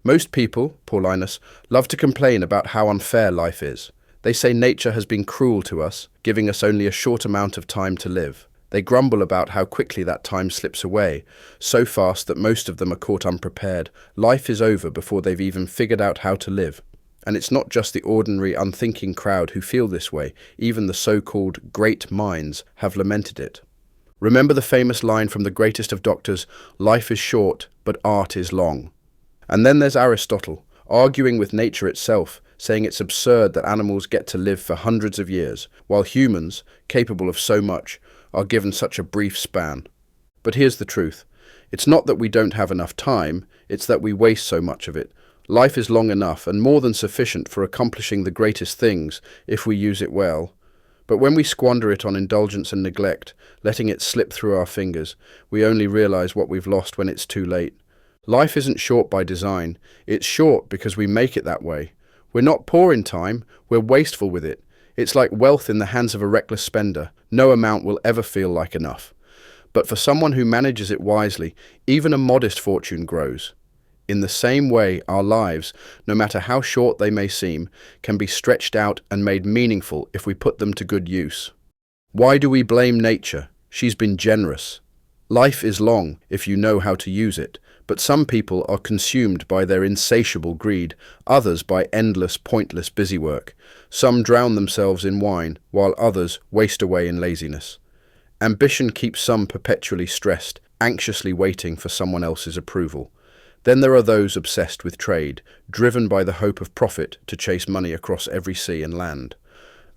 Most people, Paulinus, love to complain about how unfair life is. They say nature has been cruel to us, giving us only a short amount of time to live. They grumble about how quickly that time slips away, so fast that most of them are caught unprepared. Life is over before they've even figured out how to live. And it's not just the ordinary, unthinking crowd who feel this way. Even the so-called great minds have lamented it. Remember the famous line from the greatest of doctors, "Life is short, but art is long." And then there's Aristotle, arguing with nature itself, saying it's absurd that animals get to live for hundreds of years, while humans, capable of so much, are given such a brief span. But here's the truth. It's not that we don't have enough time, it's that we waste so much of it. Life is long enough and more than sufficient for accomplishing the greatest things, if we use it well. But when we squander it on indulgence and neglect, letting it slip through our fingers, we only realize what we've lost when it's too late. Life isn't short by design, it's short because we make it that way. We're not poor in time, we're wasteful with it. It's like wealth in the hands of a reckless spender. No amount will ever feel like enough. But for someone who manages it wisely, even a modest fortune grows. In the same way, our lives, no matter how short they may seem, can be stretched out and made meaningful if we put them to good use. Why do we blame nature? She's been generous. Life is long if you know how to use it, but some people are consumed by their insatiable greed, others by endless, pointless busywork. Some drown themselves in wine, while others waste away in laziness. Ambition keeps some perpetually stressed, anxiously waiting for someone else's approval. Then there are those obsessed with trade, driven by the hope of profit to chase money across every sea and land.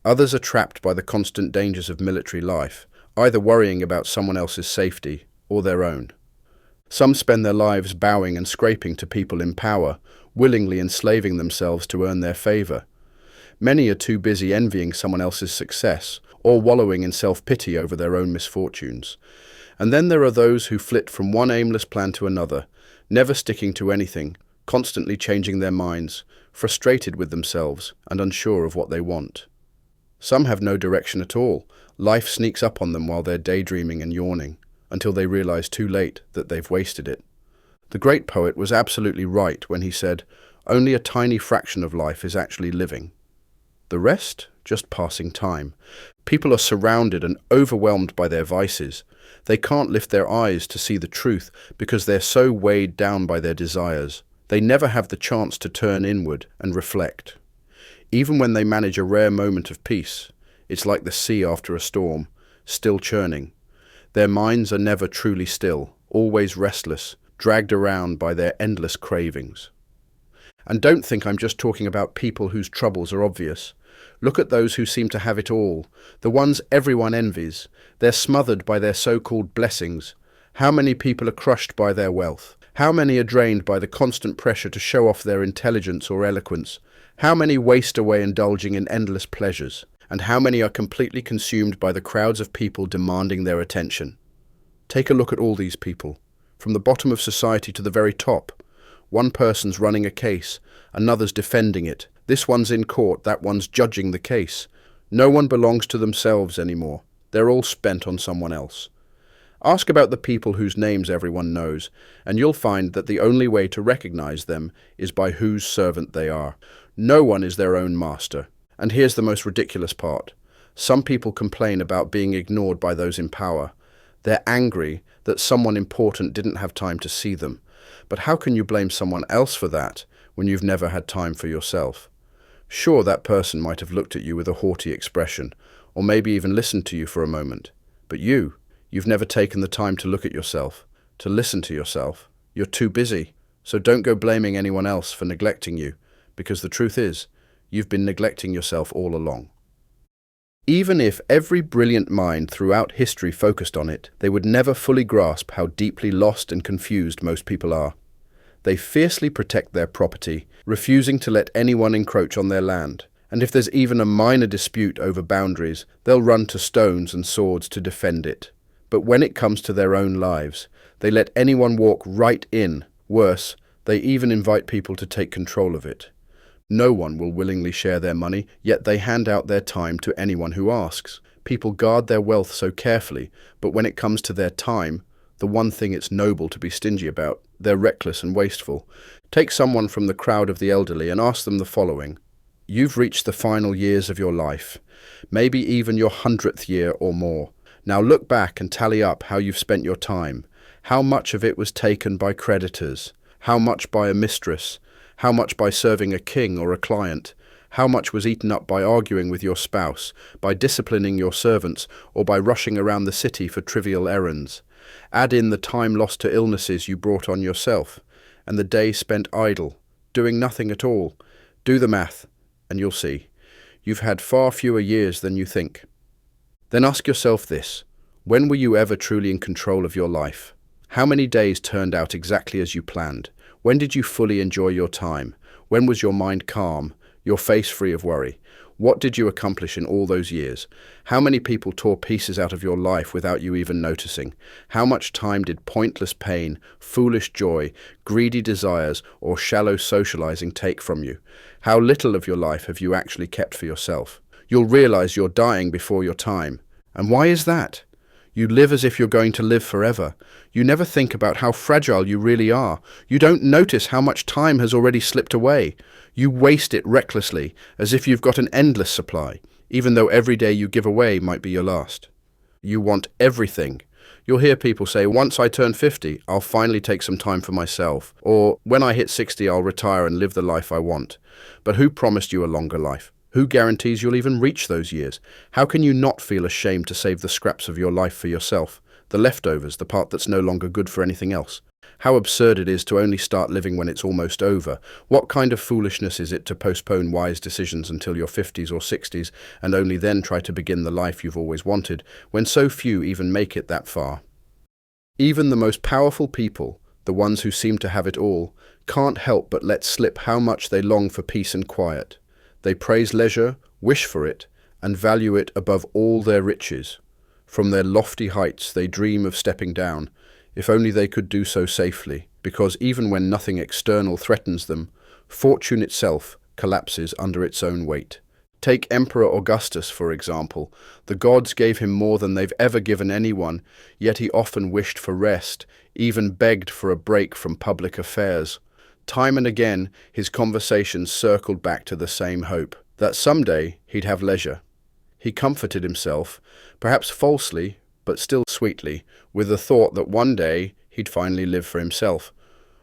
Others are trapped by the constant dangers of military life, either worrying about someone else's safety or their own. Some spend their lives bowing and scraping to people in power, willingly enslaving themselves to earn their favor. Many are too busy envying someone else's success or wallowing in self-pity over their own misfortunes. And then there are those who flit from one aimless plan to another, never sticking to anything, constantly changing their minds, frustrated with themselves and unsure of what they want. Some have no direction at all. Life sneaks up on them while they're daydreaming and yawning, until they realize too late that they've wasted it. The great poet was absolutely right when he said, "Only a tiny fraction of life is actually living. The rest, just passing time." People are surrounded and overwhelmed by their vices. They can't lift their eyes to see the truth because they're so weighed down by their desires. They never have the chance to turn inward and reflect. Even when they manage a rare moment of peace, it's like the sea after a storm, still churning. Their minds are never truly still, always restless, dragged around by their endless cravings. And don't think I'm just talking about people whose troubles are obvious. Look at those who seem to have it all, the ones everyone envies. They're smothered by their so-called blessings. How many people are crushed by their wealth? How many are drained by the constant pressure to show off their intelligence or eloquence? How many waste away indulging in endless pleasures? And how many are completely consumed by the crowds of people demanding their attention? Take a look at all these people, from the bottom of society to the very top. One person's running a case, another's defending it. This one's in court, that one's judging the case. No one belongs to themselves anymore. They're all spent on someone else. Ask about the people whose names everyone knows, and you'll find that the only way to recognize them is by whose servant they are. No one is their own master. And here's the most ridiculous part. Some people complain about being ignored by those in power. They're angry that someone important didn't have time to see them. But how can you blame someone else for that when you've never had time for yourself? Sure, that person might have looked at you with a haughty expression, or maybe even listened to you for a moment. But you've never taken the time to look at yourself, to listen to yourself. You're too busy. So don't go blaming anyone else for neglecting you, because the truth is, you've been neglecting yourself all along. Even if every brilliant mind throughout history focused on it, they would never fully grasp how deeply lost and confused most people are. They fiercely protect their property, refusing to let anyone encroach on their land. And if there's even a minor dispute over boundaries, they'll run to stones and swords to defend it. But when it comes to their own lives, they let anyone walk right in. Worse, they even invite people to take control of it. No one will willingly share their money, yet they hand out their time to anyone who asks. People guard their wealth so carefully, but when it comes to their time, the one thing it's noble to be stingy about, they're reckless and wasteful. Take someone from the crowd of the elderly and ask them the following. You've reached the final years of your life, maybe even your 100th year or more. Now look back and tally up how you've spent your time. How much of it was taken by creditors? How much by a mistress? How much by serving a king or a client? How much was eaten up by arguing with your spouse, by disciplining your servants, or by rushing around the city for trivial errands? Add in the time lost to illnesses you brought on yourself, and the day spent idle, doing nothing at all. Do the math, and you'll see. You've had far fewer years than you think. Then ask yourself this: when were you ever truly in control of your life? How many days turned out exactly as you planned? When did you fully enjoy your time? When was your mind calm, your face free of worry? What did you accomplish in all those years? How many people tore pieces out of your life without you even noticing? How much time did pointless pain, foolish joy, greedy desires, or shallow socializing take from you? How little of your life have you actually kept for yourself? You'll realize you're dying before your time. And why is that? You live as if you're going to live forever. You never think about how fragile you really are. You don't notice how much time has already slipped away. You waste it recklessly, as if you've got an endless supply, even though every day you give away might be your last. You want everything. You'll hear people say, once I turn 50, I'll finally take some time for myself. Or, when I hit 60, I'll retire and live the life I want. But who promised you a longer life? Who guarantees you'll even reach those years? How can you not feel ashamed to save the scraps of your life for yourself? The leftovers, the part that's no longer good for anything else? How absurd it is to only start living when it's almost over. What kind of foolishness is it to postpone wise decisions until your 50s or 60s and only then try to begin the life you've always wanted, when so few even make it that far? Even the most powerful people, the ones who seem to have it all, can't help but let slip how much they long for peace and quiet. They praise leisure, wish for it, and value it above all their riches. From their lofty heights they dream of stepping down, if only they could do so safely, because even when nothing external threatens them, fortune itself collapses under its own weight. Take Emperor Augustus, for example. The gods gave him more than they've ever given anyone, yet he often wished for rest, even begged for a break from public affairs. Time and again, his conversations circled back to the same hope, that someday he'd have leisure. He comforted himself, perhaps falsely, but still sweetly, with the thought that one day he'd finally live for himself.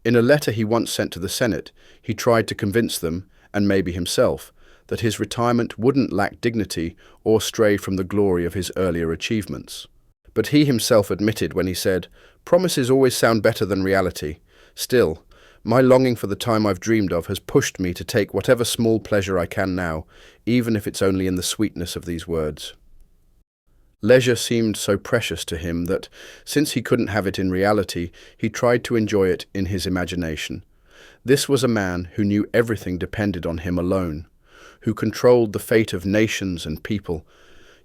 In a letter he once sent to the Senate, he tried to convince them, and maybe himself, that his retirement wouldn't lack dignity or stray from the glory of his earlier achievements. But he himself admitted when he said, "Promises always sound better than reality. Still, my longing for the time I've dreamed of has pushed me to take whatever small pleasure I can now, even if it's only in the sweetness of these words." Leisure seemed so precious to him that, since he couldn't have it in reality, he tried to enjoy it in his imagination. This was a man who knew everything depended on him alone, who controlled the fate of nations and people,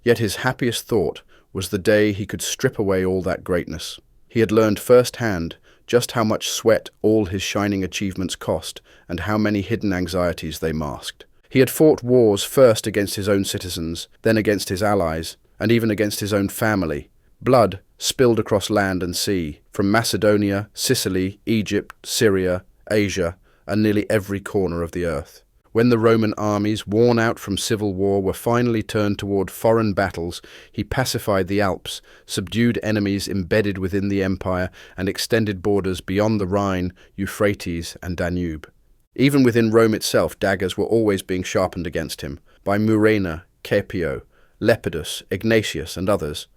yet his happiest thought was the day he could strip away all that greatness. He had learned firsthand just how much sweat all his shining achievements cost, and how many hidden anxieties they masked. He had fought wars first against his own citizens, then against his allies, and even against his own family. Blood spilled across land and sea, from Macedonia, Sicily, Egypt, Syria, Asia, and nearly every corner of the earth. When the Roman armies, worn out from civil war, were finally turned toward foreign battles, he pacified the Alps, subdued enemies embedded within the empire, and extended borders beyond the Rhine, Euphrates, and Danube. Even within Rome itself, daggers were always being sharpened against him, by Murena, Caepio, Lepidus, Ignatius, and others.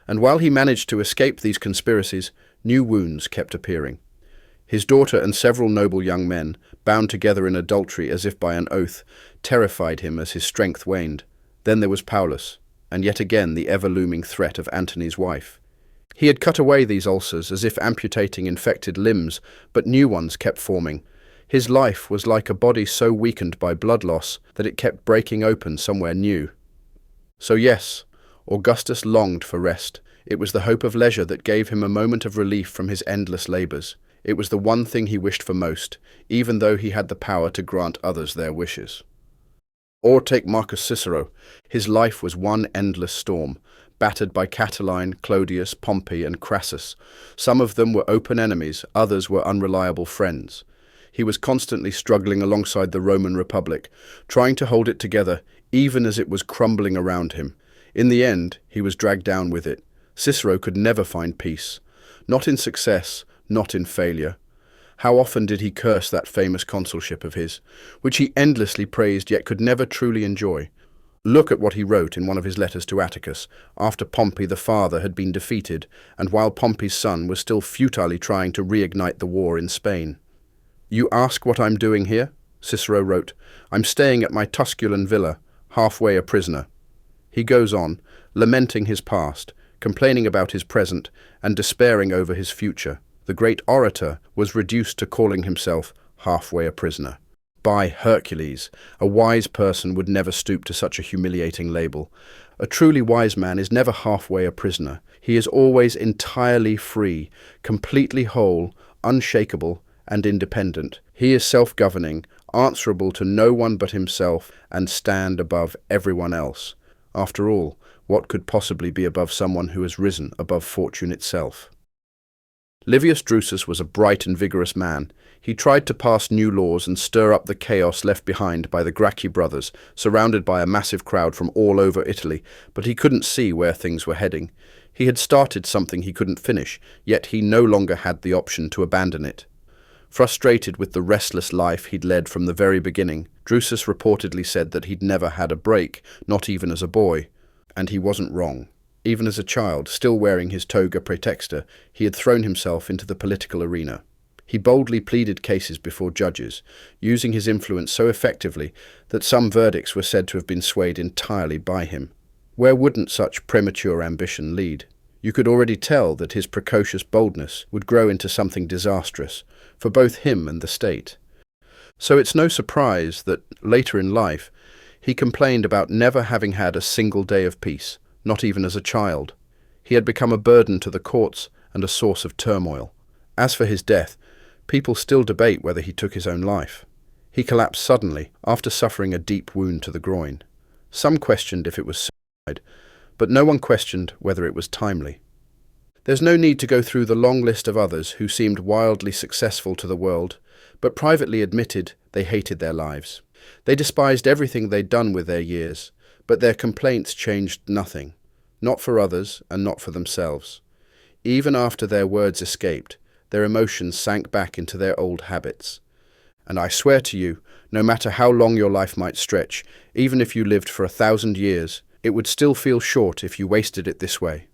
And while he managed to escape these conspiracies, new wounds kept appearing. His daughter and several noble young men, bound together in adultery as if by an oath, terrified him as his strength waned. Then there was Paulinus, and yet again the ever-looming threat of Antony's wife. He had cut away these ulcers as if amputating infected limbs, but new ones kept forming. His life was like a body so weakened by blood loss that it kept breaking open somewhere new. So yes, Augustus longed for rest. It was the hope of leisure that gave him a moment of relief from his endless labours. It was the one thing he wished for most, even though he had the power to grant others their wishes. Or take Marcus Cicero. His life was one endless storm. battered by Catiline, Clodius, Pompey, and Crassus. Some of them were open enemies, others were unreliable friends. He was constantly struggling alongside the Roman Republic, trying to hold it together even as it was crumbling around him. In the end, he was dragged down with it. Cicero could never find peace. Not in success, not in failure. How often did he curse that famous consulship of his, which he endlessly praised yet could never truly enjoy? Look at what he wrote in one of his letters to Atticus, after Pompey the father had been defeated, and while Pompey's son was still futilely trying to reignite the war in Spain. "You ask what I'm doing here?" Cicero wrote. "I'm staying at my Tusculan villa, halfway a prisoner." He goes on, lamenting his past, complaining about his present, and despairing over his future. The great orator was reduced to calling himself halfway a prisoner. By Hercules, a wise person would never stoop to such a humiliating label. A truly wise man is never halfway a prisoner. He is always entirely free, completely whole, unshakable, and independent. He is self-governing, answerable to no one but himself, and stand above everyone else. After all, what could possibly be above someone who has risen above fortune itself? Livius Drusus was a bright and vigorous man. He tried to pass new laws and stir up the chaos left behind by the Gracchi brothers, surrounded by a massive crowd from all over Italy, but he couldn't see where things were heading. He had started something he couldn't finish, yet he no longer had the option to abandon it. Frustrated with the restless life he'd led from the very beginning, Drusus reportedly said that he'd never had a break, not even as a boy. And he wasn't wrong. Even as a child, still wearing his toga praetexta, he had thrown himself into the political arena. He boldly pleaded cases before judges, using his influence so effectively that some verdicts were said to have been swayed entirely by him. Where wouldn't such premature ambition lead? You could already tell that his precocious boldness would grow into something disastrous, for both him and the state. So it's no surprise that, later in life, he complained about never having had a single day of peace, not even as a child. He had become a burden to the courts and a source of turmoil. As for his death, people still debate whether he took his own life. He collapsed suddenly after suffering a deep wound to the groin. Some questioned if it was suicide, but no one questioned whether it was timely. There's no need to go through the long list of others who seemed wildly successful to the world, but privately admitted they hated their lives. They despised everything they'd done with their years, but their complaints changed nothing, not for others and not for themselves. Even after their words escaped, their emotions sank back into their old habits. And I swear to you, no matter how long your life might stretch, even if you lived for 1,000 years, it would still feel short if you wasted it this way.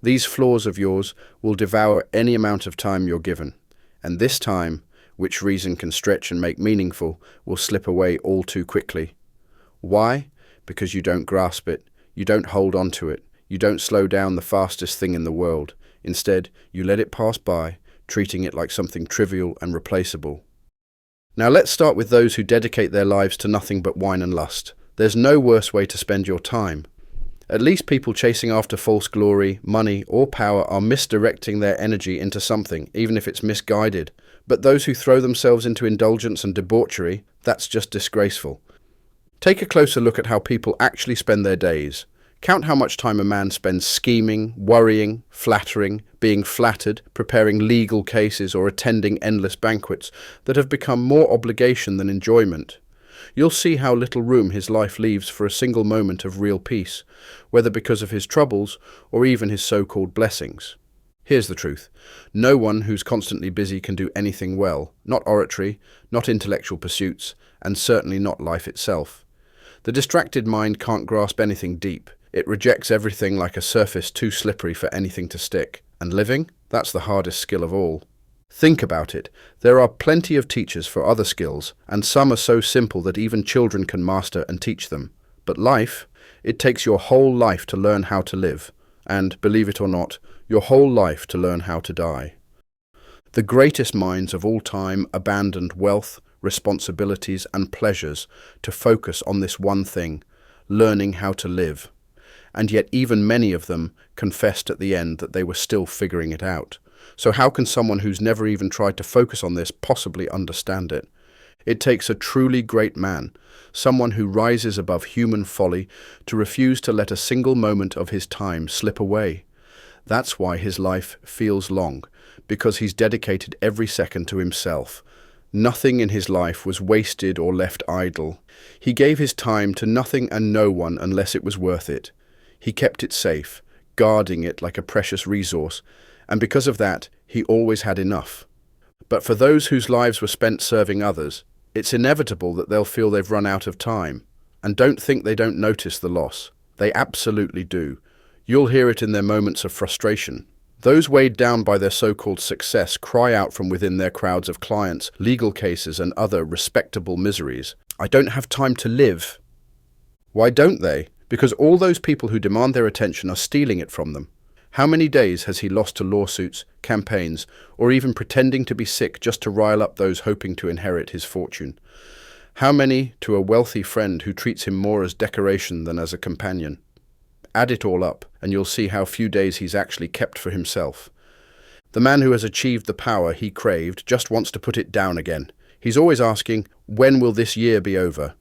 These flaws of yours will devour any amount of time you're given, and this time, which reason can stretch and make meaningful, will slip away all too quickly. Why? Because you don't grasp it, you don't hold on to it, you don't slow down the fastest thing in the world. Instead, you let it pass by, treating it like something trivial and replaceable. Now let's start with those who dedicate their lives to nothing but wine and lust. There's no worse way to spend your time. At least people chasing after false glory, money, or power are misdirecting their energy into something, even if it's misguided. But those who throw themselves into indulgence and debauchery, that's just disgraceful. Take a closer look at how people actually spend their days. Count how much time a man spends scheming, worrying, flattering, being flattered, preparing legal cases, or attending endless banquets that have become more obligation than enjoyment. You'll see how little room his life leaves for a single moment of real peace, whether because of his troubles or even his so-called blessings. Here's the truth. No one who's constantly busy can do anything well, not oratory, not intellectual pursuits, and certainly not life itself. The distracted mind can't grasp anything deep. It rejects everything like a surface too slippery for anything to stick. And living? That's the hardest skill of all. Think about it. There are plenty of teachers for other skills, and some are so simple that even children can master and teach them. But life? It takes your whole life to learn how to live. And, believe it or not, your whole life to learn how to die. The greatest minds of all time abandoned wealth, responsibilities, and pleasures to focus on this one thing, learning how to live. And yet even many of them confessed at the end that they were still figuring it out. So how can someone who's never even tried to focus on this possibly understand it? It takes a truly great man, someone who rises above human folly, to refuse to let a single moment of his time slip away. That's why his life feels long, because he's dedicated every second to himself. Nothing in his life was wasted or left idle. He gave his time to nothing and no one unless it was worth it. He kept it safe, guarding it like a precious resource, and because of that, he always had enough. But for those whose lives were spent serving others, it's inevitable that they'll feel they've run out of time. And don't think they don't notice the loss. They absolutely do. You'll hear it in their moments of frustration. Those weighed down by their so-called success cry out from within their crowds of clients, legal cases, and other respectable miseries, "I don't have time to live." Why don't they? Because all those people who demand their attention are stealing it from them. How many days has he lost to lawsuits, campaigns, or even pretending to be sick just to rile up those hoping to inherit his fortune? How many to a wealthy friend who treats him more as decoration than as a companion? Add it all up, and you'll see how few days he's actually kept for himself. The man who has achieved the power he craved just wants to put it down again. He's always asking, when will this year be over?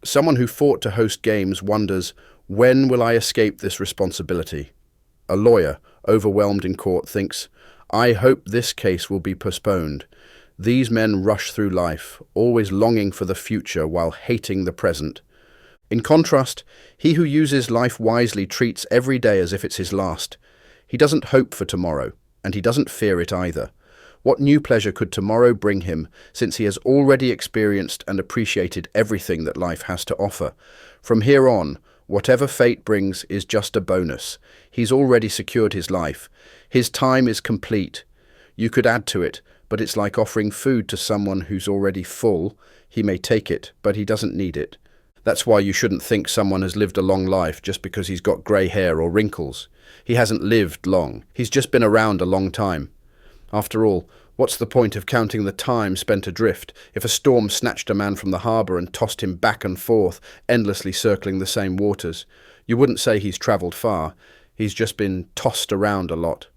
Someone who fought to host games wonders, when will I escape this responsibility? A lawyer, overwhelmed in court, thinks, I hope this case will be postponed. These men rush through life, always longing for the future while hating the present. In contrast, he who uses life wisely treats every day as if it's his last. He doesn't hope for tomorrow, and he doesn't fear it either. What new pleasure could tomorrow bring him, since he has already experienced and appreciated everything that life has to offer? From here on, whatever fate brings is just a bonus. He's already secured his life. His time is complete. You could add to it, but it's like offering food to someone who's already full. He may take it, but he doesn't need it. That's why you shouldn't think someone has lived a long life just because he's got grey hair or wrinkles. He hasn't lived long. He's just been around a long time. After all, what's the point of counting the time spent adrift if a storm snatched a man from the harbour and tossed him back and forth, endlessly circling the same waters? You wouldn't say he's travelled far. He's just been tossed around a lot.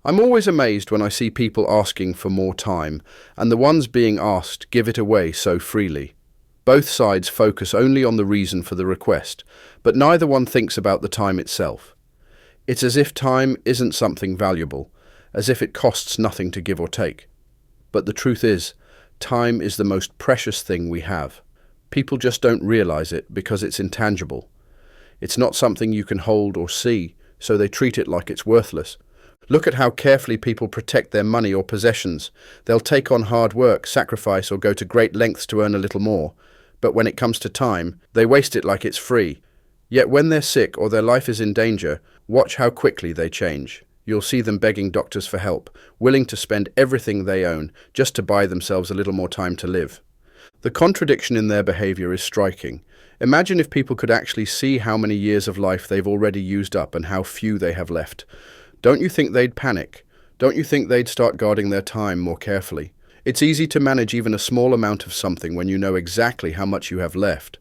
I'm always amazed when I see people asking for more time, and the ones being asked give it away so freely. Both sides focus only on the reason for the request, but neither one thinks about the time itself. It's as if time isn't something valuable, as if it costs nothing to give or take. But the truth is, time is the most precious thing we have. People just don't realize it because it's intangible. It's not something you can hold or see, so they treat it like it's worthless. Look at how carefully people protect their money or possessions. They'll take on hard work, sacrifice, or go to great lengths to earn a little more. But when it comes to time, they waste it like it's free. Yet when they're sick or their life is in danger, watch how quickly they change. You'll see them begging doctors for help, willing to spend everything they own just to buy themselves a little more time to live. The contradiction in their behavior is striking. Imagine if people could actually see how many years of life they've already used up and how few they have left. Don't you think they'd panic? Don't you think they'd start guarding their time more carefully? It's easy to manage even a small amount of something when you know exactly how much you have left.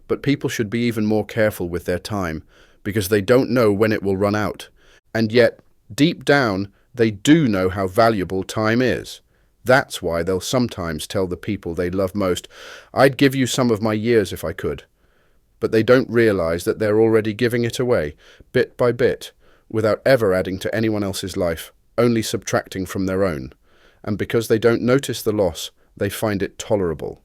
But people should be even more careful with their time, because they don't know when it will run out. And yet, deep down, they do know how valuable time is. That's why they'll sometimes tell the people they love most, I'd give you some of my years if I could. But they don't realize that they're already giving it away, bit by bit, without ever adding to anyone else's life, only subtracting from their own. And because they don't notice the loss, they find it tolerable.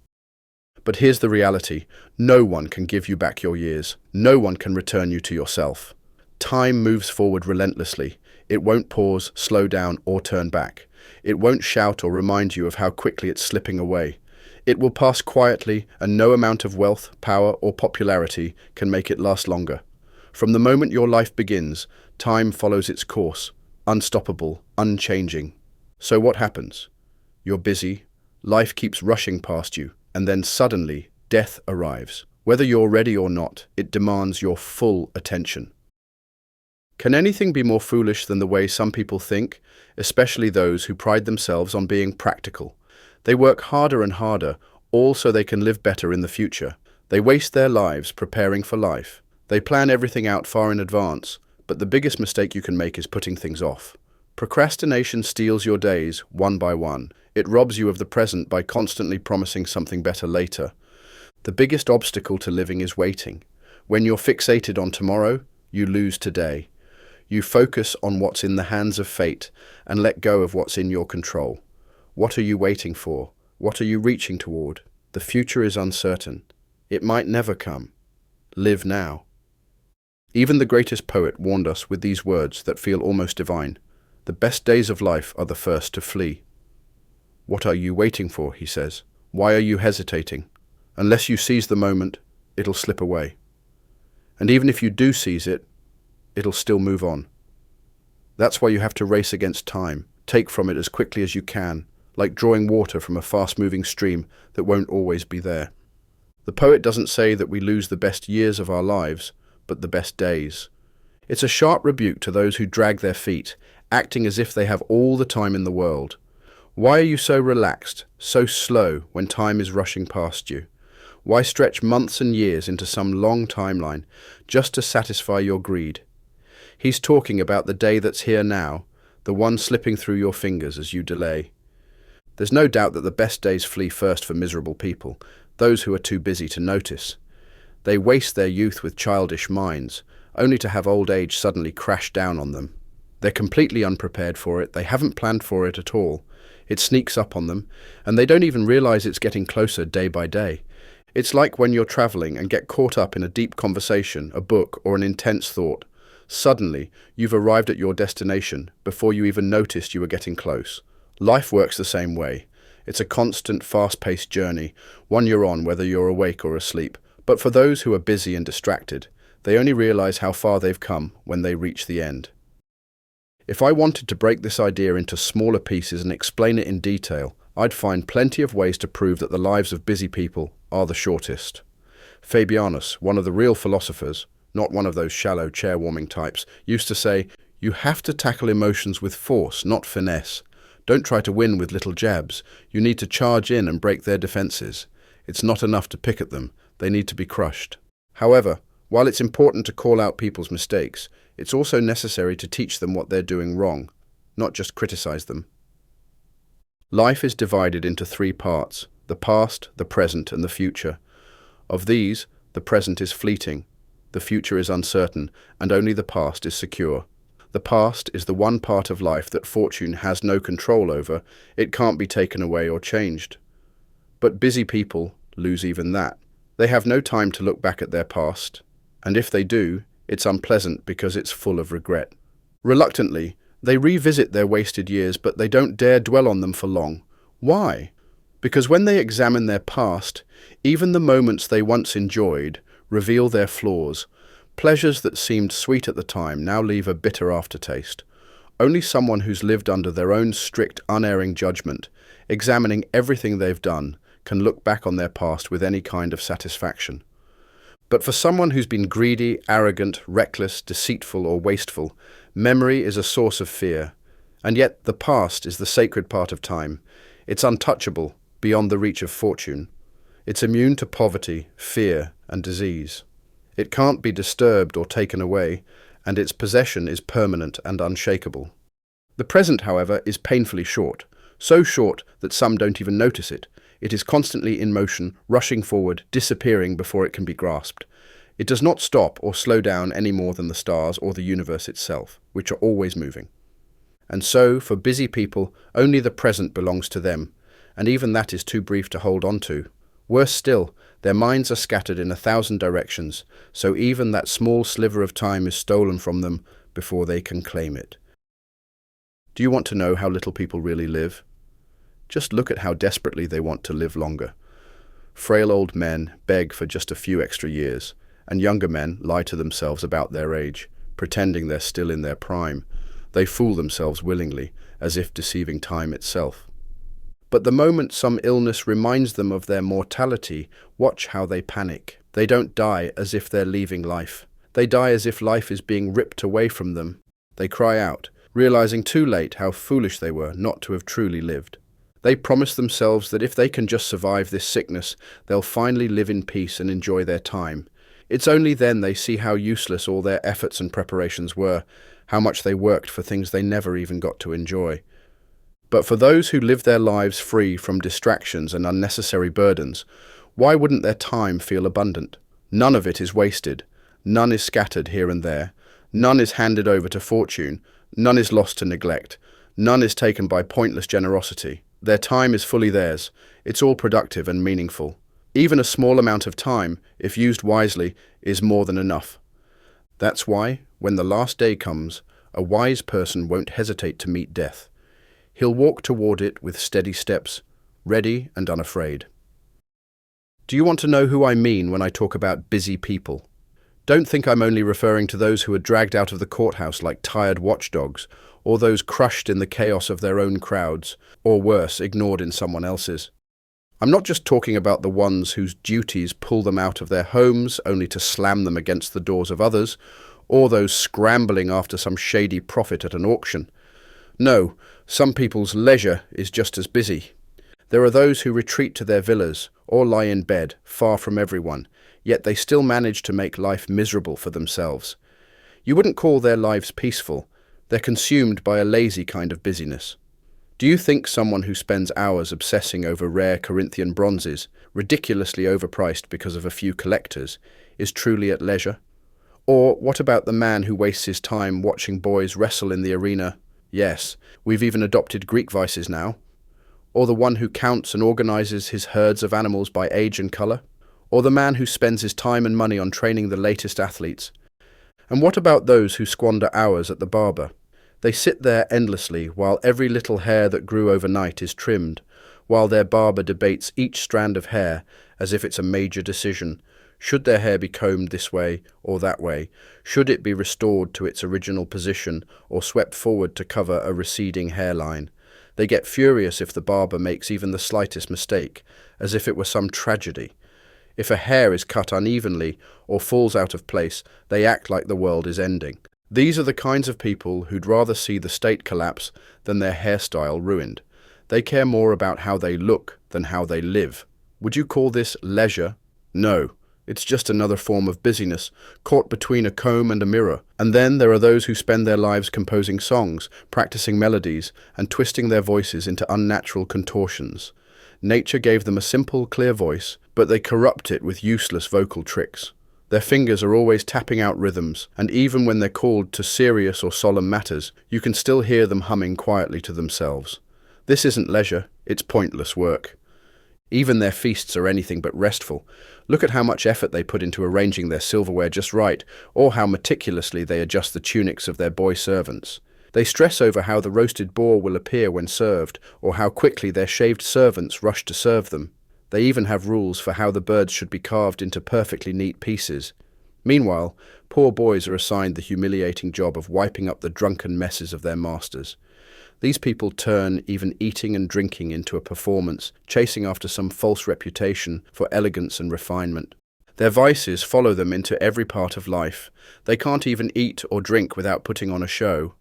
But here's the reality. No one can give you back your years. No one can return you to yourself. Time moves forward relentlessly. It won't pause, slow down, or turn back. It won't shout or remind you of how quickly it's slipping away. It will pass quietly, and no amount of wealth, power, or popularity can make it last longer. From the moment your life begins, time follows its course, unstoppable, unchanging. So what happens? You're busy, life keeps rushing past you, and then suddenly, death arrives. Whether you're ready or not, it demands your full attention. Can anything be more foolish than the way some people think, especially those who pride themselves on being practical? They work harder and harder, all so they can live better in the future. They waste their lives preparing for life. They plan everything out far in advance, but the biggest mistake you can make is putting things off. Procrastination steals your days one by one. It robs you of the present by constantly promising something better later. The biggest obstacle to living is waiting. When you're fixated on tomorrow, you lose today. You focus on what's in the hands of fate and let go of what's in your control. What are you waiting for? What are you reaching toward? The future is uncertain. It might never come. Live now. Even the greatest poet warned us with these words that feel almost divine. The best days of life are the first to flee. What are you waiting for, he says. Why are you hesitating? Unless you seize the moment, it'll slip away. And even if you do seize it, it'll still move on. That's why you have to race against time, take from it as quickly as you can, like drawing water from a fast-moving stream that won't always be there. The poet doesn't say that we lose the best years of our lives, but the best days. It's a sharp rebuke to those who drag their feet, acting as if they have all the time in the world. Why are you so relaxed, so slow when time is rushing past you? Why stretch months and years into some long timeline just to satisfy your greed? He's talking about the day that's here now, the one slipping through your fingers as you delay. There's no doubt that the best days flee first for miserable people, those who are too busy to notice. They waste their youth with childish minds, only to have old age suddenly crash down on them. They're completely unprepared for it, they haven't planned for it at all. It sneaks up on them, and they don't even realize it's getting closer day by day. It's like when you're traveling and get caught up in a deep conversation, a book, or an intense thought. Suddenly, you've arrived at your destination before you even noticed you were getting close. Life works the same way. It's a constant, fast-paced journey, one you're on whether you're awake or asleep. But for those who are busy and distracted, they only realize how far they've come when they reach the end. If I wanted to break this idea into smaller pieces and explain it in detail, I'd find plenty of ways to prove that the lives of busy people are the shortest. Fabianus, one of the real philosophers, not one of those shallow chair-warming types, used to say, "You have to tackle emotions with force, not finesse. Don't try to win with little jabs. You need to charge in and break their defenses. It's not enough to pick at them. They need to be crushed." However, while it's important to call out people's mistakes, it's also necessary to teach them what they're doing wrong, not just criticize them. Life is divided into three parts: the past, the present, and the future. Of these, the present is fleeting, the future is uncertain, and only the past is secure. The past is the one part of life that fortune has no control over. It can't be taken away or changed. But busy people lose even that. They have no time to look back at their past, and if they do, it's unpleasant because it's full of regret. Reluctantly, they revisit their wasted years, but they don't dare dwell on them for long. Why? Because when they examine their past, even the moments they once enjoyed reveal their flaws. Pleasures that seemed sweet at the time now leave a bitter aftertaste. Only someone who's lived under their own strict, unerring judgment, examining everything they've done, can look back on their past with any kind of satisfaction. But for someone who's been greedy, arrogant, reckless, deceitful, or wasteful, memory is a source of fear. And yet the past is the sacred part of time. It's untouchable, beyond the reach of fortune. It's immune to poverty, fear, and disease. It can't be disturbed or taken away, and its possession is permanent and unshakable. The present, however, is painfully short, so short that some don't even notice it. It is constantly in motion, rushing forward, disappearing before it can be grasped. It does not stop or slow down any more than the stars or the universe itself, which are always moving. And so, for busy people, only the present belongs to them, and even that is too brief to hold on to. Worse still, their minds are scattered in 1,000 directions, so even that small sliver of time is stolen from them before they can claim it. Do you want to know how little people really live? Just look at how desperately they want to live longer. Frail old men beg for just a few extra years, and younger men lie to themselves about their age, pretending they're still in their prime. They fool themselves willingly, as if deceiving time itself. But the moment some illness reminds them of their mortality, watch how they panic. They don't die as if they're leaving life. They die as if life is being ripped away from them. They cry out, realizing too late how foolish they were not to have truly lived. They promise themselves that if they can just survive this sickness, they'll finally live in peace and enjoy their time. It's only then they see how useless all their efforts and preparations were, how much they worked for things they never even got to enjoy. But for those who live their lives free from distractions and unnecessary burdens, why wouldn't their time feel abundant? None of it is wasted. None is scattered here and there. None is handed over to fortune. None is lost to neglect. None is taken by pointless generosity. Their time is fully theirs. It's all productive and meaningful. Even a small amount of time, if used wisely, is more than enough. That's why, when the last day comes, a wise person won't hesitate to meet death. He'll walk toward it with steady steps, ready and unafraid. Do you want to know who I mean when I talk about busy people? Don't think I'm only referring to those who are dragged out of the courthouse like tired watchdogs, or those crushed in the chaos of their own crowds, or worse, ignored in someone else's. I'm not just talking about the ones whose duties pull them out of their homes only to slam them against the doors of others, or those scrambling after some shady profit at an auction. No, some people's leisure is just as busy. There are those who retreat to their villas or lie in bed, far from everyone, yet they still manage to make life miserable for themselves. You wouldn't call their lives peaceful. They're consumed by a lazy kind of busyness. Do you think someone who spends hours obsessing over rare Corinthian bronzes, ridiculously overpriced because of a few collectors, is truly at leisure? Or what about the man who wastes his time watching boys wrestle in the arena? Yes, we've even adopted Greek vices now. Or the one who counts and organizes his herds of animals by age and color? Or the man who spends his time and money on training the latest athletes? And what about those who squander hours at the barber? They sit there endlessly while every little hair that grew overnight is trimmed, while their barber debates each strand of hair as if it's a major decision. Should their hair be combed this way or that way? Should it be restored to its original position or swept forward to cover a receding hairline? They get furious if the barber makes even the slightest mistake, as if it were some tragedy. If a hair is cut unevenly or falls out of place, they act like the world is ending. These are the kinds of people who'd rather see the state collapse than their hairstyle ruined. They care more about how they look than how they live. Would you call this leisure? No. It's just another form of busyness, caught between a comb and a mirror. And then there are those who spend their lives composing songs, practicing melodies, and twisting their voices into unnatural contortions. Nature gave them a simple, clear voice, but they corrupt it with useless vocal tricks. Their fingers are always tapping out rhythms, and even when they're called to serious or solemn matters, you can still hear them humming quietly to themselves. This isn't leisure, it's pointless work. Even their feasts are anything but restful. Look at how much effort they put into arranging their silverware just right, or how meticulously they adjust the tunics of their boy servants. They stress over how the roasted boar will appear when served, or how quickly their shaved servants rush to serve them. They even have rules for how the birds should be carved into perfectly neat pieces. Meanwhile, poor boys are assigned the humiliating job of wiping up the drunken messes of their masters. These people turn even eating and drinking into a performance, chasing after some false reputation for elegance and refinement. Their vices follow them into every part of life. They can't even eat or drink without putting on a show.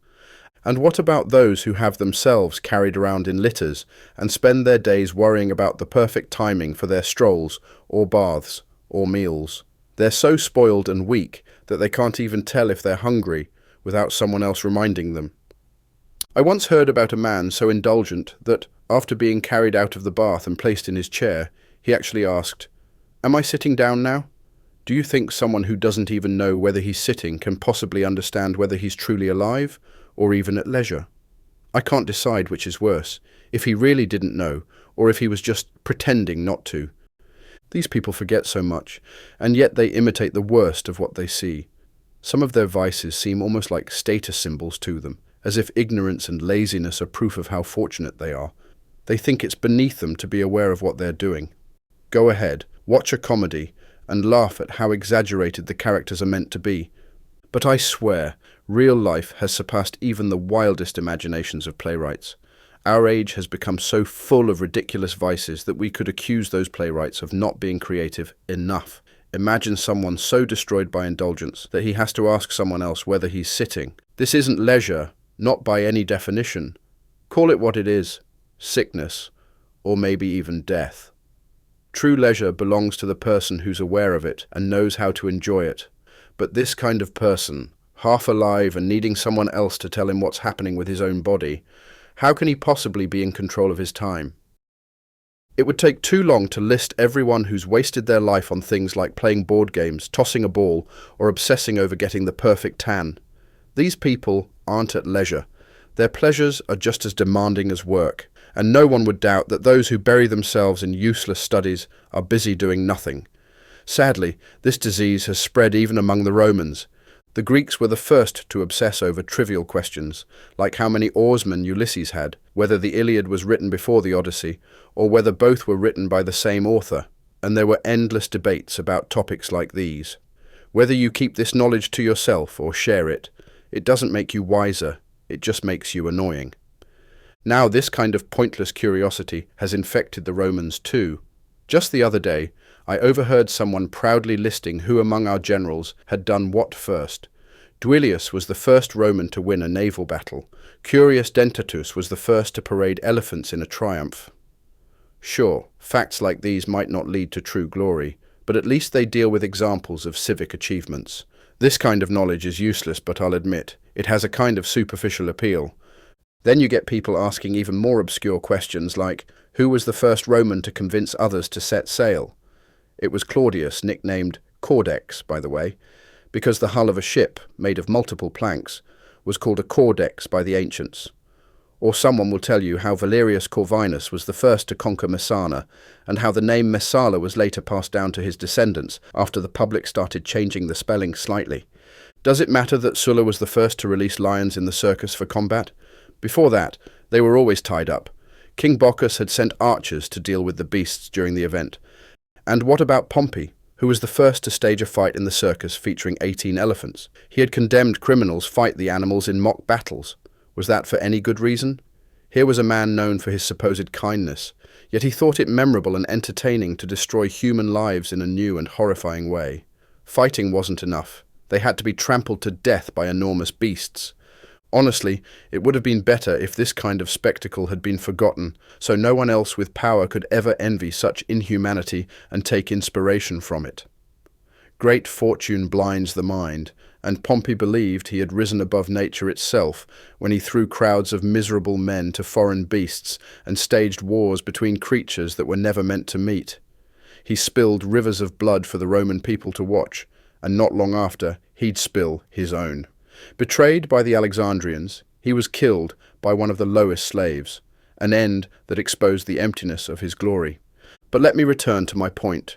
And what about those who have themselves carried around in litters and spend their days worrying about the perfect timing for their strolls or baths or meals? They're so spoiled and weak that they can't even tell if they're hungry without someone else reminding them. I once heard about a man so indulgent that, after being carried out of the bath and placed in his chair, he actually asked, "Am I sitting down now?" Do you think someone who doesn't even know whether he's sitting can possibly understand whether he's truly alive or even at leisure? I can't decide which is worse, if he really didn't know or if he was just pretending not to. These people forget so much, and yet they imitate the worst of what they see. Some of their vices seem almost like status symbols to them, as if ignorance and laziness are proof of how fortunate they are. They think it's beneath them to be aware of what they're doing. Go ahead, watch a comedy, and laugh at how exaggerated the characters are meant to be. But I swear, real life has surpassed even the wildest imaginations of playwrights. Our age has become so full of ridiculous vices that we could accuse those playwrights of not being creative enough. Imagine someone so destroyed by indulgence that he has to ask someone else whether he's sitting. This isn't leisure. Not by any definition. Call it what it is, sickness, or maybe even death. True leisure belongs to the person who's aware of it and knows how to enjoy it. But this kind of person, half alive and needing someone else to tell him what's happening with his own body, How can he possibly be in control of his time? It would take too long to list everyone who's wasted their life on things like playing board games, tossing a ball, or obsessing over getting the perfect tan. These people aren't at leisure. Their pleasures are just as demanding as work, and no one would doubt that those who bury themselves in useless studies are busy doing nothing. Sadly, this disease has spread even among the Romans. The Greeks were the first to obsess over trivial questions, like how many oarsmen Ulysses had, whether the Iliad was written before the Odyssey, or whether both were written by the same author, and there were endless debates about topics like these. Whether you keep this knowledge to yourself or share it, it doesn't make you wiser, it just makes you annoying. Now this kind of pointless curiosity has infected the Romans too. Just the other day, I overheard someone proudly listing who among our generals had done what first. Duilius was the first Roman to win a naval battle. Curius Dentatus was the first to parade elephants in a triumph. Sure, facts like these might not lead to true glory, but at least they deal with examples of civic achievements. This kind of knowledge is useless, but I'll admit, it has a kind of superficial appeal. Then you get people asking even more obscure questions like, who was the first Roman to convince others to set sail? It was Claudius, nicknamed Caudex, by the way, because the hull of a ship, made of multiple planks, was called a caudex by the ancients. Or someone will tell you how Valerius Corvinus was the first to conquer Messana, and how the name Messala was later passed down to his descendants after the public started changing the spelling slightly. Does it matter that Sulla was the first to release lions in the circus for combat? Before that, they were always tied up. King Bocchus had sent archers to deal with the beasts during the event. And what about Pompey, who was the first to stage a fight in the circus featuring 18 elephants? He had condemned criminals fight the animals in mock battles. Was that for any good reason? Here was a man known for his supposed kindness, yet he thought it memorable and entertaining to destroy human lives in a new and horrifying way. Fighting wasn't enough. They had to be trampled to death by enormous beasts. Honestly, it would have been better if this kind of spectacle had been forgotten, so no one else with power could ever envy such inhumanity and take inspiration from it. Great fortune blinds the mind, and Pompey believed he had risen above nature itself when he threw crowds of miserable men to foreign beasts and staged wars between creatures that were never meant to meet. He spilled rivers of blood for the Roman people to watch, and not long after, he'd spill his own. Betrayed by the Alexandrians, he was killed by one of the lowest slaves, an end that exposed the emptiness of his glory. But let me return to my point.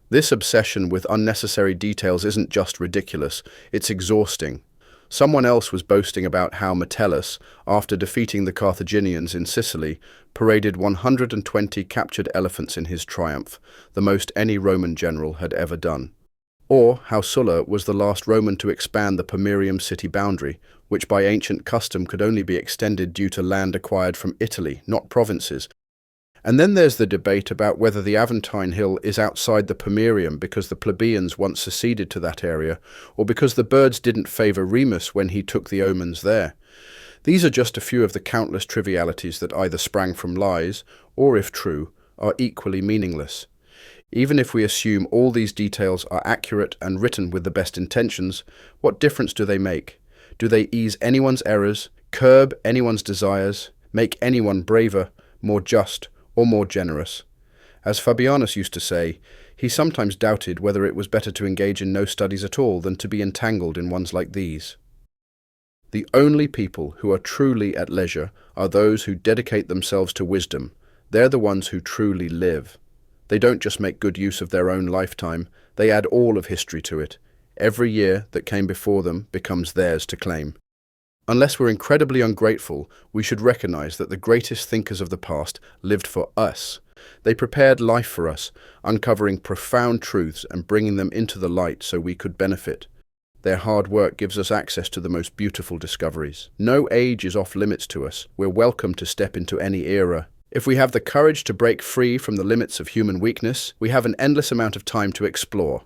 This obsession with unnecessary details isn't just ridiculous, it's exhausting. Someone else was boasting about how Metellus, after defeating the Carthaginians in Sicily, paraded 120 captured elephants in his triumph, the most any Roman general had ever done. Or how Sulla was the last Roman to expand the Pomerium city boundary, which by ancient custom could only be extended due to land acquired from Italy, not provinces. And then there's the debate about whether the Aventine Hill is outside the Pomerium because the plebeians once seceded to that area, or because the birds didn't favour Remus when he took the omens there. These are just a few of the countless trivialities that either sprang from lies, or if true, are equally meaningless. Even if we assume all these details are accurate and written with the best intentions, what difference do they make? Do they ease anyone's errors, curb anyone's desires, make anyone braver, more just, or more generous? As Fabianus used to say, he sometimes doubted whether it was better to engage in no studies at all than to be entangled in ones like these. The only people who are truly at leisure are those who dedicate themselves to wisdom. They're the ones who truly live. They don't just make good use of their own lifetime, they add all of history to it. Every year that came before them becomes theirs to claim. Unless we're incredibly ungrateful, we should recognize that the greatest thinkers of the past lived for us. They prepared life for us, uncovering profound truths and bringing them into the light so we could benefit. Their hard work gives us access to the most beautiful discoveries. No age is off limits to us. We're welcome to step into any era. If we have the courage to break free from the limits of human weakness, we have an endless amount of time to explore.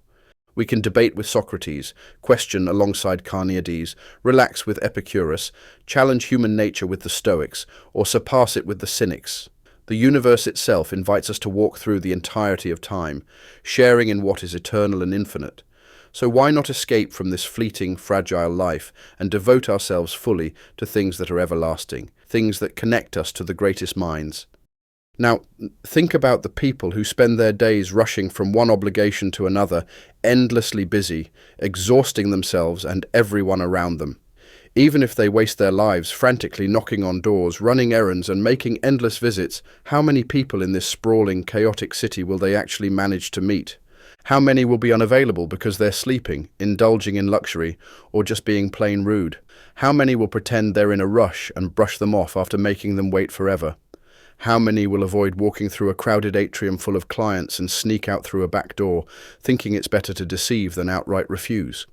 We can debate with Socrates, question alongside Carneades, relax with Epicurus, challenge human nature with the Stoics, or surpass it with the Cynics. The universe itself invites us to walk through the entirety of time, sharing in what is eternal and infinite. So why not escape from this fleeting, fragile life and devote ourselves fully to things that are everlasting, things that connect us to the greatest minds? Now, think about the people who spend their days rushing from one obligation to another, endlessly busy, exhausting themselves and everyone around them. Even if they waste their lives frantically knocking on doors, running errands and making endless visits, how many people in this sprawling, chaotic city will they actually manage to meet? How many will be unavailable because they're sleeping, indulging in luxury, or just being plain rude? How many will pretend they're in a rush and brush them off after making them wait forever? How many will avoid walking through a crowded atrium full of clients and sneak out through a back door, thinking it's better to deceive than outright refuse?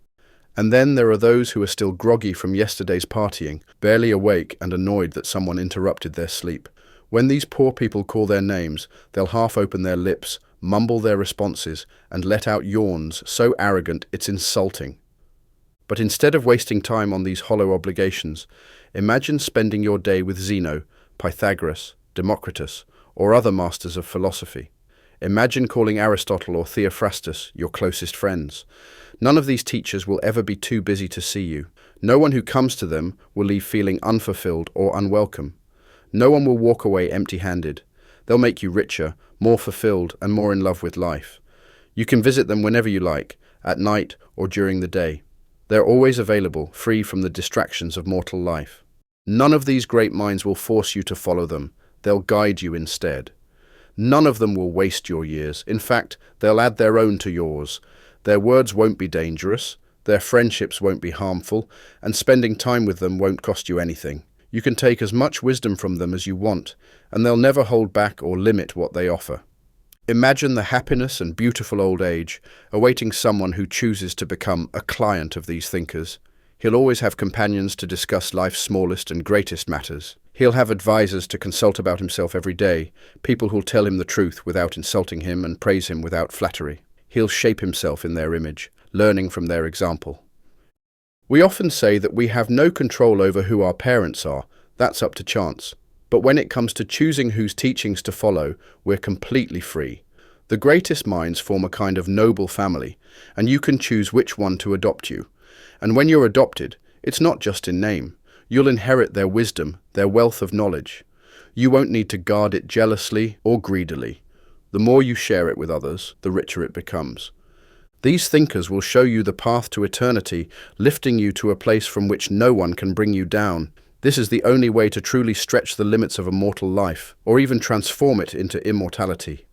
And then there are those who are still groggy from yesterday's partying, barely awake and annoyed that someone interrupted their sleep. When these poor people call their names, they'll half open their lips, mumble their responses, and let out yawns so arrogant it's insulting. But instead of wasting time on these hollow obligations, imagine spending your day with Zeno, Pythagoras, Democritus, or other masters of philosophy. Imagine calling Aristotle or Theophrastus your closest friends. None of these teachers will ever be too busy to see you. No one who comes to them will leave feeling unfulfilled or unwelcome. No one will walk away empty-handed. They'll make you richer, more fulfilled, and more in love with life. You can visit them whenever you like, at night or during the day. They're always available, free from the distractions of mortal life. None of these great minds will force you to follow them. They'll guide you instead. None of them will waste your years. In fact, they'll add their own to yours. Their words won't be dangerous, their friendships won't be harmful, and spending time with them won't cost you anything. You can take as much wisdom from them as you want, and they'll never hold back or limit what they offer. Imagine the happiness and beautiful old age awaiting someone who chooses to become a client of these thinkers. He'll always have companions to discuss life's smallest and greatest matters. He'll have advisors to consult about himself every day, people who'll tell him the truth without insulting him and praise him without flattery. He'll shape himself in their image, learning from their example. We often say that we have no control over who our parents are. That's up to chance. But when it comes to choosing whose teachings to follow, we're completely free. The greatest minds form a kind of noble family, and you can choose which one to adopt you. And when you're adopted, it's not just in name. You'll inherit their wisdom, their wealth of knowledge. You won't need to guard it jealously or greedily. The more you share it with others, the richer it becomes. These thinkers will show you the path to eternity, lifting you to a place from which no one can bring you down. This is the only way to truly stretch the limits of a mortal life, or even transform it into immortality.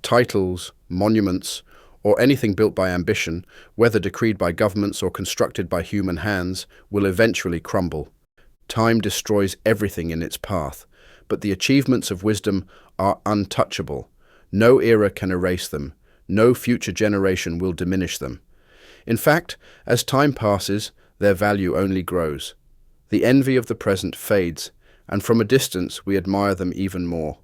Titles, monuments, or anything built by ambition, whether decreed by governments or constructed by human hands, will eventually crumble. Time destroys everything in its path, but the achievements of wisdom are untouchable. No era can erase them. No future generation will diminish them. In fact, as time passes, their value only grows. The envy of the present fades, and from a distance we admire them even more.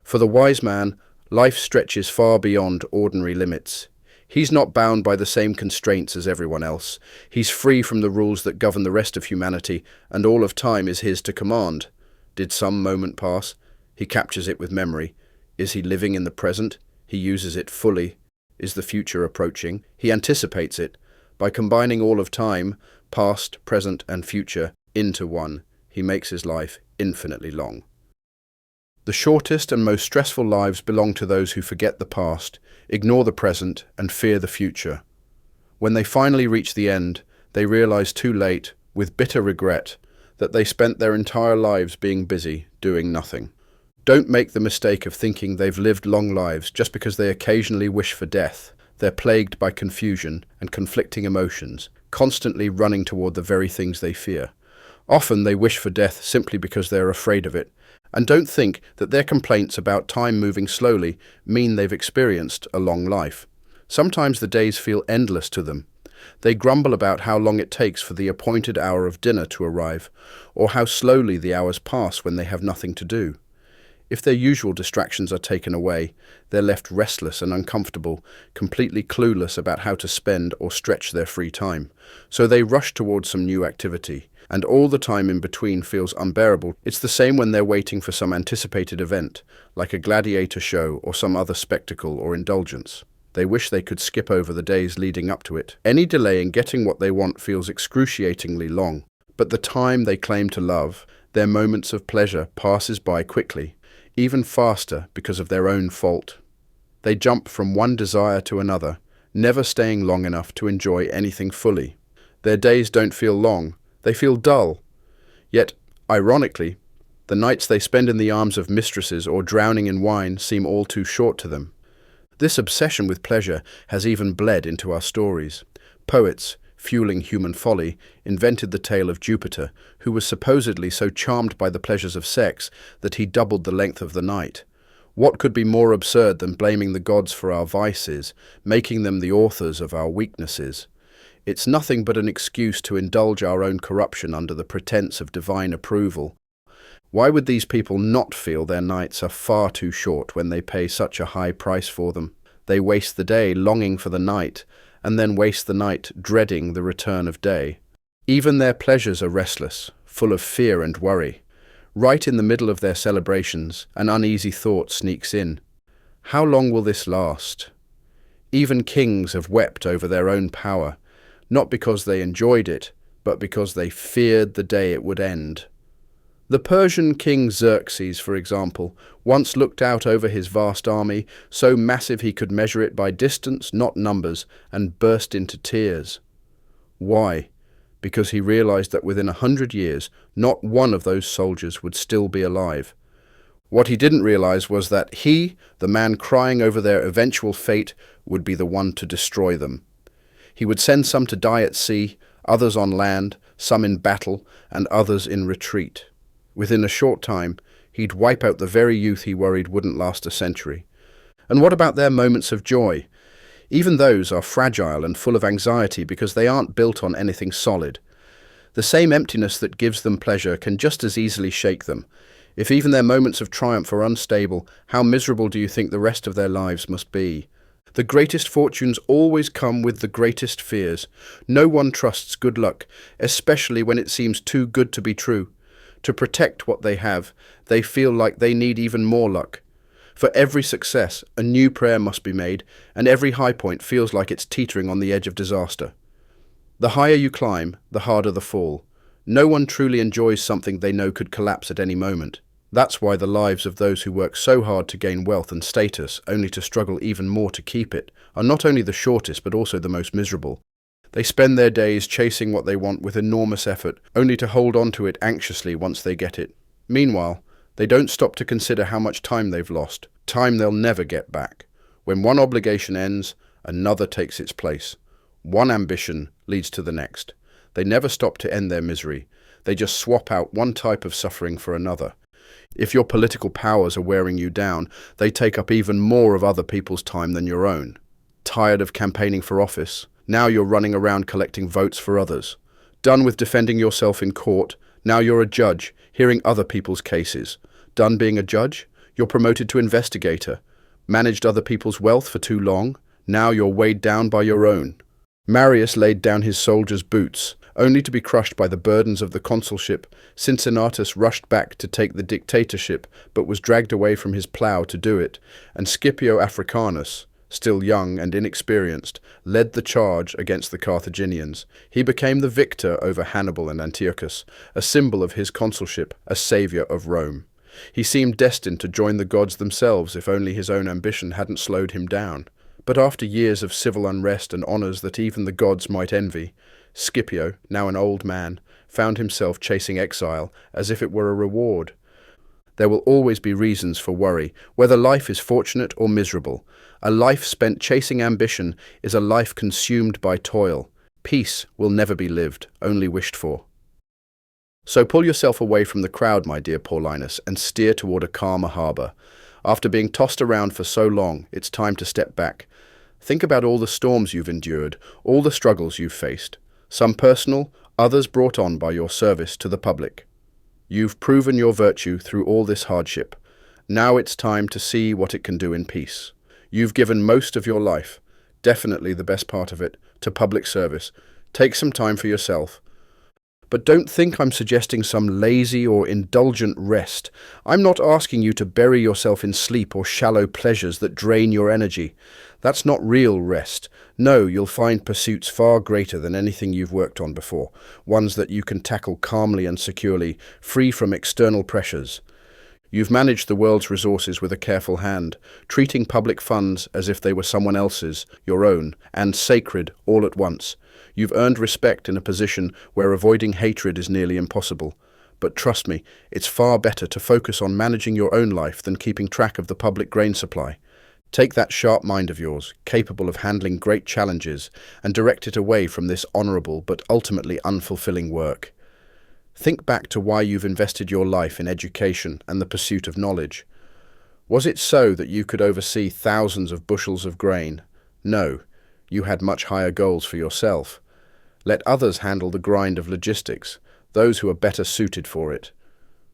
For the wise man, life stretches far beyond ordinary limits. He's not bound by the same constraints as everyone else. He's free from the rules that govern the rest of humanity, and all of time is his to command. Did some moment pass? He captures it with memory. Is he living in the present? He uses it fully. Is the future approaching? He anticipates it. By combining all of time, past, present, and future, into one, he makes his life infinitely long. The shortest and most stressful lives belong to those who forget the past, ignore the present, and fear the future. When they finally reach the end, they realize too late, with bitter regret, that they spent their entire lives being busy, doing nothing. Don't make the mistake of thinking they've lived long lives just because they occasionally wish for death. They're plagued by confusion and conflicting emotions, constantly running toward the very things they fear. Often they wish for death simply because they're afraid of it, and don't think that their complaints about time moving slowly mean they've experienced a long life. Sometimes the days feel endless to them. They grumble about how long it takes for the appointed hour of dinner to arrive, or how slowly the hours pass when they have nothing to do. If their usual distractions are taken away, they're left restless and uncomfortable, completely clueless about how to spend or stretch their free time. So they rush towards some new activity, and all the time in between feels unbearable. It's the same when they're waiting for some anticipated event, like a gladiator show or some other spectacle or indulgence. They wish they could skip over the days leading up to it. Any delay in getting what they want feels excruciatingly long. But the time they claim to love, their moments of pleasure, passes by quickly, even faster because of their own fault. They jump from one desire to another, never staying long enough to enjoy anything fully. Their days don't feel long, they feel dull. Yet, ironically, the nights they spend in the arms of mistresses or drowning in wine seem all too short to them. This obsession with pleasure has even bled into our stories. Poets, fueling human folly, invented the tale of Jupiter, who was supposedly so charmed by the pleasures of sex that he doubled the length of the night. What could be more absurd than blaming the gods for our vices, making them the authors of our weaknesses? It's nothing but an excuse to indulge our own corruption under the pretense of divine approval. Why would these people not feel their nights are far too short when they pay such a high price for them? They waste the day longing for the night, and then waste the night dreading the return of day. Even their pleasures are restless, full of fear and worry. Right in the middle of their celebrations, an uneasy thought sneaks in. How long will this last? Even kings have wept over their own power, not because they enjoyed it, but because they feared the day it would end. The Persian king Xerxes, for example, once looked out over his vast army, so massive he could measure it by distance, not numbers, and burst into tears. Why? Because he realized that within 100 years, not one of those soldiers would still be alive. What he didn't realize was that he, the man crying over their eventual fate, would be the one to destroy them. He would send some to die at sea, others on land, some in battle, and others in retreat. Within a short time, he'd wipe out the very youth he worried wouldn't last a century. And what about their moments of joy? Even those are fragile and full of anxiety because they aren't built on anything solid. The same emptiness that gives them pleasure can just as easily shake them. If even their moments of triumph are unstable, how miserable do you think the rest of their lives must be? The greatest fortunes always come with the greatest fears. No one trusts good luck, especially when it seems too good to be true. To protect what they have, they feel like they need even more luck. For every success, a new prayer must be made, and every high point feels like it's teetering on the edge of disaster. The higher you climb, the harder the fall. No one truly enjoys something they know could collapse at any moment. That's why the lives of those who work so hard to gain wealth and status, only to struggle even more to keep it, are not only the shortest but also the most miserable. They spend their days chasing what they want with enormous effort, only to hold on to it anxiously once they get it. Meanwhile, they don't stop to consider how much time they've lost, time they'll never get back. When one obligation ends, another takes its place. One ambition leads to the next. They never stop to end their misery. They just swap out one type of suffering for another. If your political powers are wearing you down, they take up even more of other people's time than your own. Tired of campaigning for office? Now you're running around collecting votes for others. Done with defending yourself in court? Now you're a judge, hearing other people's cases. Done being a judge? You're promoted to investigator. Managed other people's wealth for too long? Now you're weighed down by your own. Marius laid down his soldiers' boots, only to be crushed by the burdens of the consulship. Cincinnatus rushed back to take the dictatorship, but was dragged away from his plough to do it, and Scipio Africanus, still young and inexperienced, led the charge against the Carthaginians. He became the victor over Hannibal and Antiochus, a symbol of his consulship, a savior of Rome. He seemed destined to join the gods themselves if only his own ambition hadn't slowed him down. But after years of civil unrest and honours that even the gods might envy, Scipio, now an old man, found himself chasing exile as if it were a reward. There will always be reasons for worry, whether life is fortunate or miserable. A life spent chasing ambition is a life consumed by toil. Peace will never be lived, only wished for. So pull yourself away from the crowd, my dear Paulinus, and steer toward a calmer harbour. After being tossed around for so long, it's time to step back. Think about all the storms you've endured, all the struggles you've faced, some personal, others brought on by your service to the public. You've proven your virtue through all this hardship. Now it's time to see what it can do in peace. You've given most of your life, definitely the best part of it, to public service. Take some time for yourself. But don't think I'm suggesting some lazy or indulgent rest. I'm not asking you to bury yourself in sleep or shallow pleasures that drain your energy. That's not real rest. No, you'll find pursuits far greater than anything you've worked on before, ones that you can tackle calmly and securely, free from external pressures. You've managed the world's resources with a careful hand, treating public funds as if they were someone else's, your own, and sacred all at once. You've earned respect in a position where avoiding hatred is nearly impossible. But trust me, it's far better to focus on managing your own life than keeping track of the public grain supply. Take that sharp mind of yours, capable of handling great challenges, and direct it away from this honourable but ultimately unfulfilling work. Think back to why you've invested your life in education and the pursuit of knowledge. Was it so that you could oversee thousands of bushels of grain? No, you had much higher goals for yourself. Let others handle the grind of logistics, those who are better suited for it.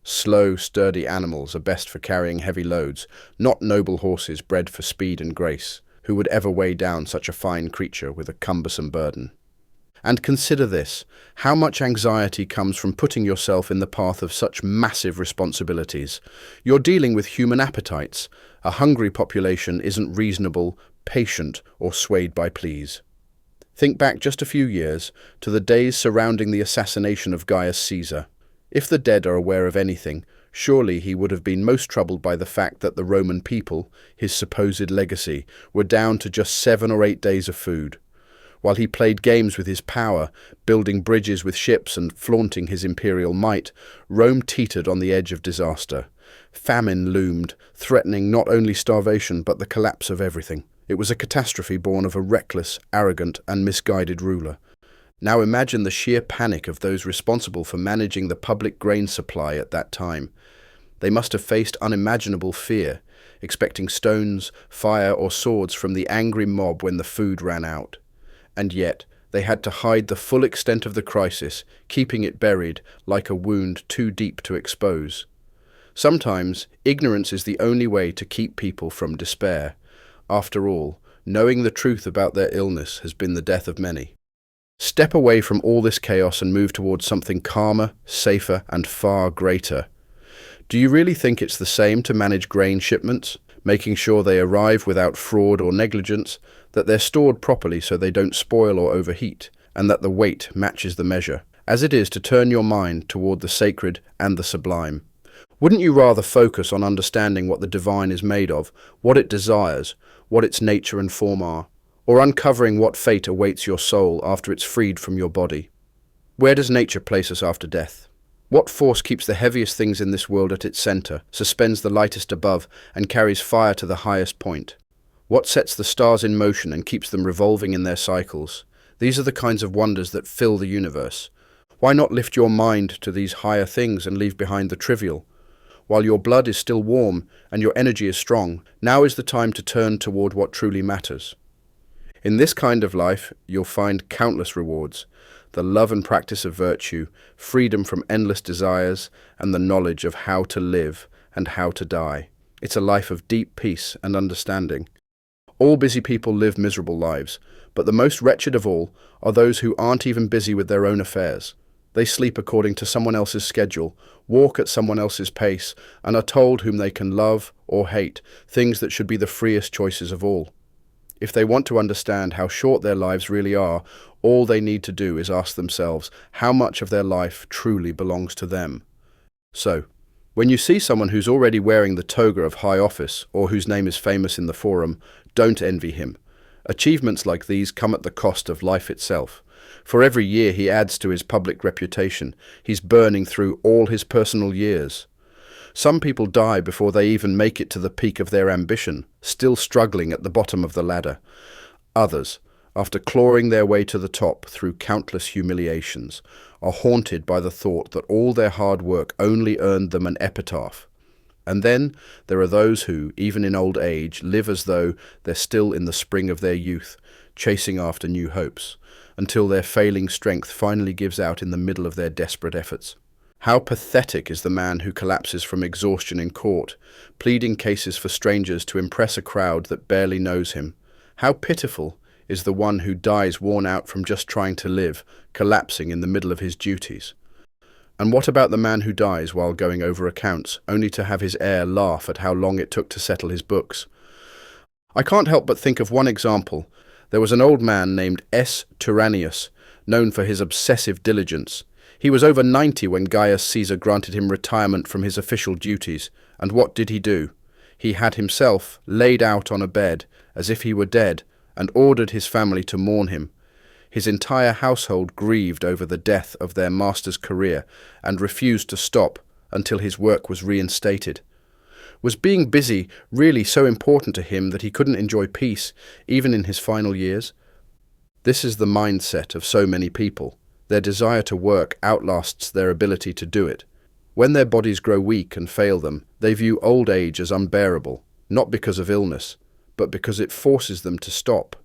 Slow, sturdy animals are best for carrying heavy loads, not noble horses bred for speed and grace, who would ever weigh down such a fine creature with a cumbersome burden. And consider this, how much anxiety comes from putting yourself in the path of such massive responsibilities. You're dealing with human appetites. A hungry population isn't reasonable, patient, or swayed by pleas. Think back just a few years to the days surrounding the assassination of Gaius Caesar. If the dead are aware of anything, surely he would have been most troubled by the fact that the Roman people, his supposed legacy, were down to just 7 or 8 days of food. While he played games with his power, building bridges with ships and flaunting his imperial might, Rome teetered on the edge of disaster. Famine loomed, threatening not only starvation but the collapse of everything. It was a catastrophe born of a reckless, arrogant, and misguided ruler. Now imagine the sheer panic of those responsible for managing the public grain supply at that time. They must have faced unimaginable fear, expecting stones, fire, or swords from the angry mob when the food ran out. And yet, they had to hide the full extent of the crisis, keeping it buried like a wound too deep to expose. Sometimes, ignorance is the only way to keep people from despair. After all, knowing the truth about their illness has been the death of many. Step away from all this chaos and move towards something calmer, safer, and far greater. Do you really think it's the same to manage grain shipments, making sure they arrive without fraud or negligence, that they're stored properly so they don't spoil or overheat, and that the weight matches the measure, as it is to turn your mind toward the sacred and the sublime? Wouldn't you rather focus on understanding what the divine is made of, what it desires, what its nature and form are, or uncovering what fate awaits your soul after it's freed from your body? Where does nature place us after death? What force keeps the heaviest things in this world at its center, suspends the lightest above, and carries fire to the highest point? What sets the stars in motion and keeps them revolving in their cycles? These are the kinds of wonders that fill the universe. Why not lift your mind to these higher things and leave behind the trivial? While your blood is still warm and your energy is strong, now is the time to turn toward what truly matters. In this kind of life, you'll find countless rewards: the love and practice of virtue, freedom from endless desires, and the knowledge of how to live and how to die. It's a life of deep peace and understanding. All busy people live miserable lives, but the most wretched of all are those who aren't even busy with their own affairs. They sleep according to someone else's schedule, walk at someone else's pace, and are told whom they can love or hate, things that should be the freest choices of all. If they want to understand how short their lives really are, all they need to do is ask themselves how much of their life truly belongs to them. So, when you see someone who's already wearing the toga of high office, or whose name is famous in the forum, don't envy him. Achievements like these come at the cost of life itself. For every year he adds to his public reputation, he's burning through all his personal years. Some people die before they even make it to the peak of their ambition, still struggling at the bottom of the ladder. Others, after clawing their way to the top through countless humiliations, are haunted by the thought that all their hard work only earned them an epitaph. And then there are those who, even in old age, live as though they're still in the spring of their youth, chasing after new hopes, until their failing strength finally gives out in the middle of their desperate efforts. How pathetic is the man who collapses from exhaustion in court, pleading cases for strangers to impress a crowd that barely knows him. How pitiful is the one who dies worn out from just trying to live, collapsing in the middle of his duties. And what about the man who dies while going over accounts, only to have his heir laugh at how long it took to settle his books? I can't help but think of one example. There was an old man named S. Tyrannius, known for his obsessive diligence. He was over 90 when Gaius Caesar granted him retirement from his official duties, and what did he do? He had himself laid out on a bed, as if he were dead, and ordered his family to mourn him. His entire household grieved over the death of their master's career and refused to stop until his work was reinstated. Was being busy really so important to him that he couldn't enjoy peace, even in his final years? This is the mindset of so many people. Their desire to work outlasts their ability to do it. When their bodies grow weak and fail them, they view old age as unbearable, not because of illness, but because it forces them to stop.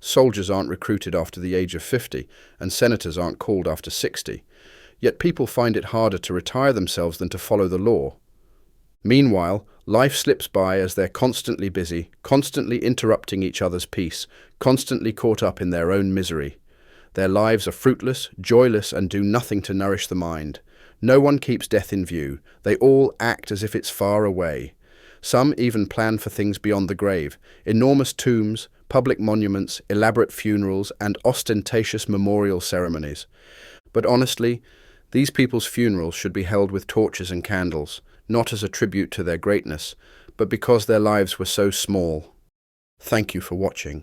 Soldiers aren't recruited after the age of 50, and senators aren't called after 60. Yet people find it harder to retire themselves than to follow the law. Meanwhile, life slips by as they're constantly busy, constantly interrupting each other's peace, constantly caught up in their own misery. Their lives are fruitless, joyless, and do nothing to nourish the mind. No one keeps death in view. They all act as if it's far away. Some even plan for things beyond the grave: enormous tombs, public monuments, elaborate funerals, and ostentatious memorial ceremonies. But honestly, these people's funerals should be held with torches and candles, not as a tribute to their greatness, but because their lives were so small. Thank you for watching.